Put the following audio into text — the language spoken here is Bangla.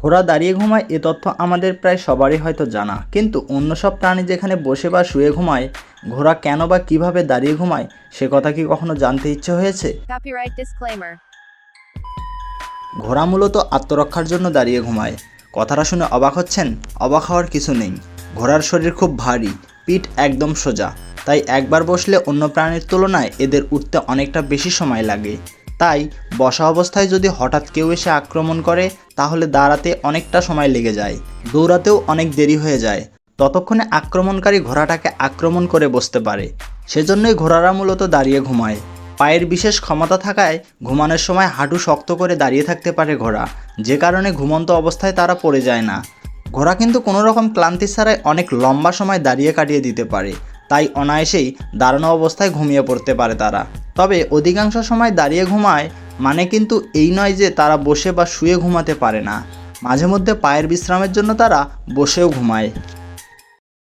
ঘোড়া দাঁড়িয়ে ঘুমায় এ তথ্য আমাদের প্রায় সবারই হয়তো জানা, কিন্তু অন্য সব প্রাণী যেখানে বসে বা শুয়ে ঘুমায়, ঘোড়া কেন বা কিভাবে দাঁড়িয়ে ঘুমায় সে কথা কি কখনো জানতে ইচ্ছে হয়েছে? Copyright disclaimer. ঘোড়া মূলত আত্মরক্ষার জন্য দাঁড়িয়ে ঘুমায়। কথাটা শুনে অবাক হচ্ছেন? অবাক হওয়ার কিছু নেই। ঘোড়ার শরীর খুব ভারী, পিঠ একদম সোজা, তাই একবার বসলে অন্য প্রাণীর তুলনায় এদের উঠতে অনেকটা বেশি সময় লাগে। তাই বসা অবস্থায় যদি হঠাৎ কেউ এসে আক্রমণ করে তাহলে দাঁড়াতে অনেকটা সময় লেগে যায়, দৌড়াতেও অনেক দেরি হয়ে যায়। ততক্ষণে আক্রমণকারী ঘোড়াটাকে আক্রমণ করে বসতে পারে। সেজন্যই ঘোড়ারা মূলত দাঁড়িয়ে ঘুমায়। পায়ের বিশেষ ক্ষমতা থাকায় ঘুমানোর সময় হাঁটু শক্ত করে দাঁড়িয়ে থাকতে পারে ঘোড়া, যে কারণে ঘুমন্ত অবস্থায় তারা পড়ে যায় না। ঘোড়া কিন্তু কোনো রকম ক্লান্তি ছাড়াই অনেক লম্বা সময় দাঁড়িয়ে কাটিয়ে দিতে পারে, তাই অনায়াসেই দাঁড়ানো অবস্থায় ঘুমিয়ে পড়তে পারে তারা। তবে অধিকাংশ সময় দাঁড়িয়ে ঘুমায় মানে কিন্তু এই নয় যে তারা বসে বা শুয়ে ঘুমাতে পারে না। মাঝে মধ্যে পায়ের বিশ্রামের জন্য তারা বসেও ঘুমায়।